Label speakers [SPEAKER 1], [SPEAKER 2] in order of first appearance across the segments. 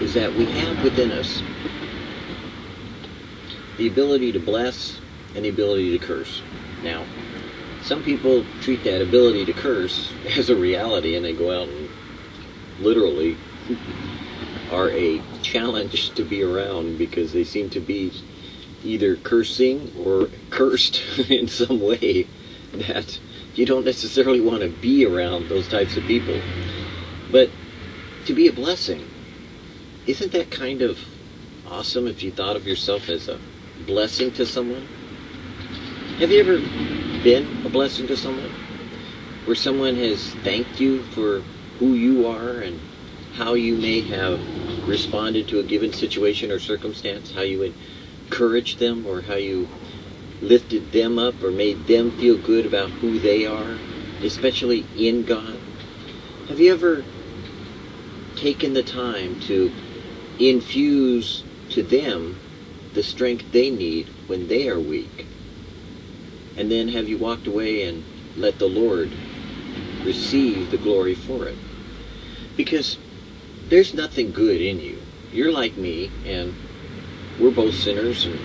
[SPEAKER 1] is that we have within us the ability to bless and the ability to curse. Now, some people treat that ability to curse as a reality, and they go out and literally are a challenge to be around because they seem to be either cursing or cursed in some way that you don't necessarily want to be around those types of people. But to be a blessing, isn't that kind of awesome if you thought of yourself as a blessing to someone? Have you ever been a blessing to someone? Where someone has thanked you for who you are and how you may have responded to a given situation or circumstance, how you encouraged them or how you lifted them up or made them feel good about who they are, especially in God? Have you ever taken the time to infuse to them the strength they need when they are weak? And then have you walked away and let the Lord receive the glory for it? Because there's nothing good in you. You're like me, and we're both sinners and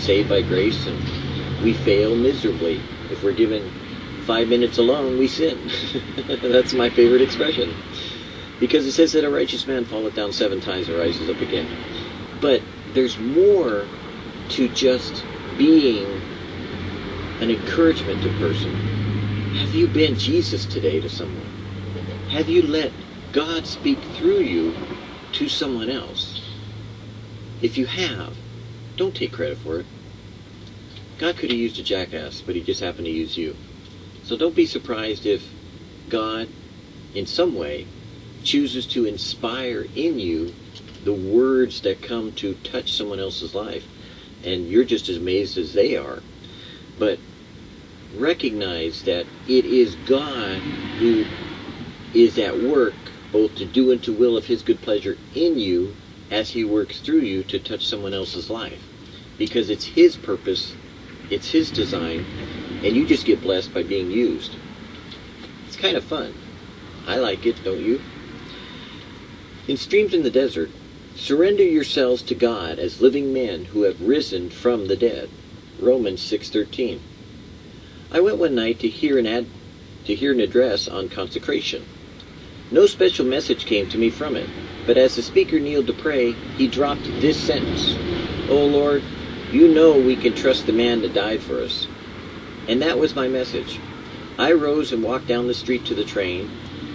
[SPEAKER 1] saved by grace, and we fail miserably. If we're given 5 minutes alone, we sin. That's my favorite expression. Because it says that a righteous man falleth down 7 times and rises up again. But there's more to just being an encouragement to a person. Have you been Jesus today to someone? Have you let God speak through you to someone else? If you have, don't take credit for it. God could have used a jackass, but he just happened to use you. So don't be surprised if God, in some way, chooses to inspire in you the words that come to touch someone else's life. And you're just as amazed as they are. But recognize that it is God who is at work both to do and to will of his good pleasure in you as he works through you to touch someone else's life. Because it's his purpose, it's his design, and you just get blessed by being used. It's kind of fun. I like it, don't you? In Streams in the Desert, surrender yourselves to God as living men who have risen from the dead. Romans 6:13. I went one night to hear an address on consecration. No special message came to me from it, but as the speaker kneeled to pray, he dropped this sentence: "Oh Lord, you know we can trust the man that died for us." And that was my message. I rose and walked down the street to the train,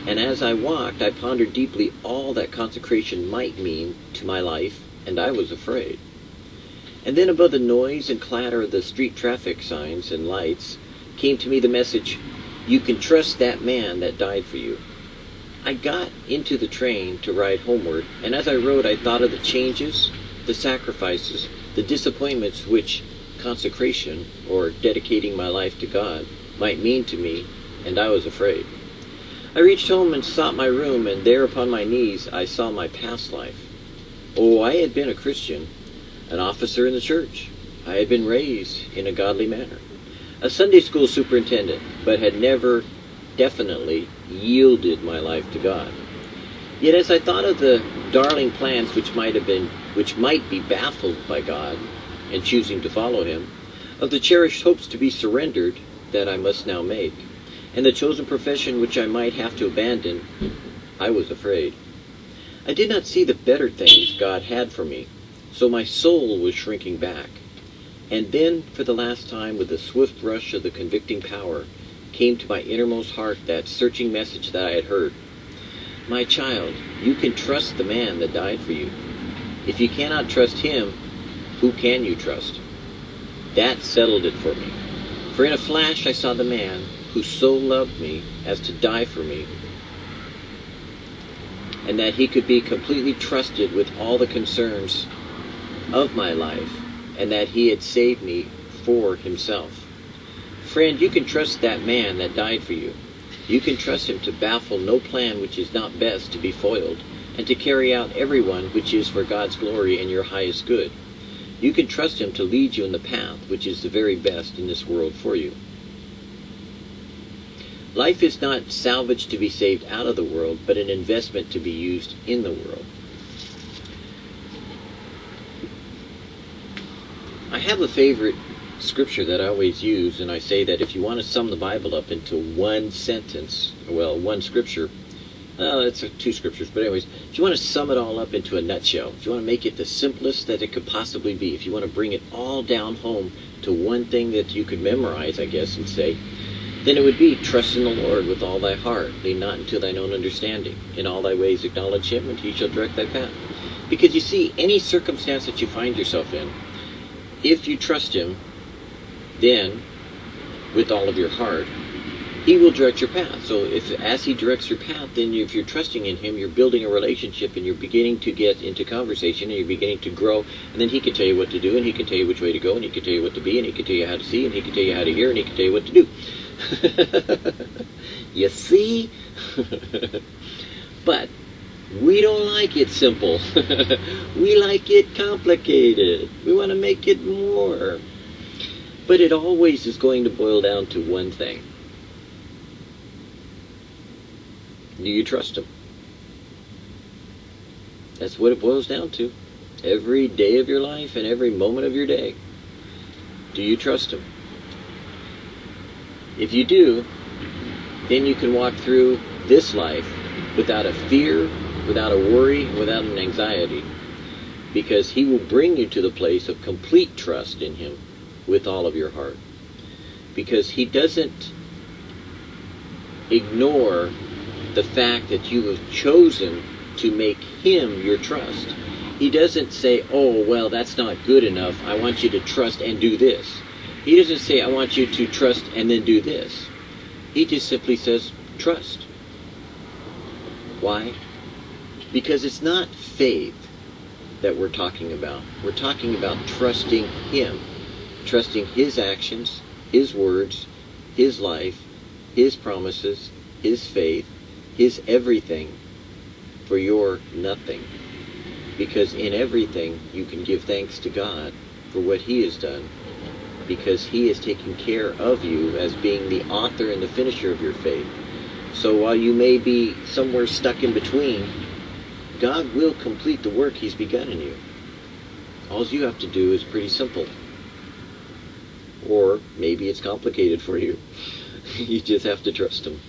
[SPEAKER 1] and as I walked, I pondered deeply all that consecration might mean to my life, and I was afraid. And then above the noise and clatter of the street traffic signs and lights came to me the message, "You can trust that man that died for you." I got into the train to ride homeward, and as I rode I thought of the changes, the sacrifices, the disappointments which consecration, or dedicating my life to God, might mean to me, and I was afraid. I reached home and sought my room, and there upon my knees I saw my past life. Oh, I had been a Christian, an officer in the church. I had been raised in a godly manner, a Sunday school superintendent, but had never definitely yielded my life to God. Yet as I thought of the darling plans which might be baffled by God and choosing to follow him, of the cherished hopes to be surrendered that I must now make, and the chosen profession which I might have to abandon, I was afraid. I did not see the better things God had for me, so my soul was shrinking back. And then, for the last time, with the swift rush of the convicting power, came to my innermost heart that searching message that I had heard. My child, you can trust the man that died for you. If you cannot trust him, who can you trust? That settled it for me. For in a flash I saw the man who so loved me as to die for me, and that he could be completely trusted with all the concerns of my life, and that he had saved me for himself. Friend, you can trust that man that died for you. You can trust him to baffle no plan which is not best to be foiled, and to carry out every one which is for God's glory and your highest good. You can trust him to lead you in the path which is the very best in this world for you. Life is not salvaged to be saved out of the world, but an investment to be used in the world. I have a favorite scripture that I always use, and I say that if you want to sum the Bible up into one sentence, well, one scripture, well, it's two scriptures, but anyways, if you want to sum it all up into a nutshell, if you want to make it the simplest that it could possibly be, if you want to bring it all down home to one thing that you could memorize, I guess, and say, then it would be, trust in the Lord with all thy heart, lean not into thine own understanding. In all thy ways acknowledge him, and he shall direct thy path. Because you see, any circumstance that you find yourself in, if you trust him, then, with all of your heart, he will direct your path. So as he directs your path, then if you're trusting in him, you're building a relationship, and you're beginning to get into conversation, and you're beginning to grow, and then he can tell you what to do, and he can tell you which way to go, and he can tell you what to be, and he can tell you how to see, and he can tell you how to hear, and he can tell you what to do. You see? But we don't like it simple. We like it complicated. We want to make it more. But it always is going to boil down to one thing. Do you trust him? That's what it boils down to. Every day of your life and every moment of your day. Do you trust him? If you do, then you can walk through this life without a fear, without a worry, without an anxiety. Because he will bring you to the place of complete trust in him with all of your heart. Because he doesn't ignore the fact that you have chosen to make him your trust. He doesn't say, oh, well, that's not good enough. I want you to trust and do this. He doesn't say, I want you to trust and then do this. He just simply says, trust. Why? Because it's not faith that we're talking about. We're talking about trusting him. Trusting his actions, his words, his life, his promises, his faith, his everything for your nothing. Because in everything you can give thanks to God for what he has done. Because he is taking care of you as being the author and the finisher of your faith. So while you may be somewhere stuck in between, God will complete the work he's begun in you. All you have to do is pretty simple. Or maybe it's complicated for you. You just have to trust him.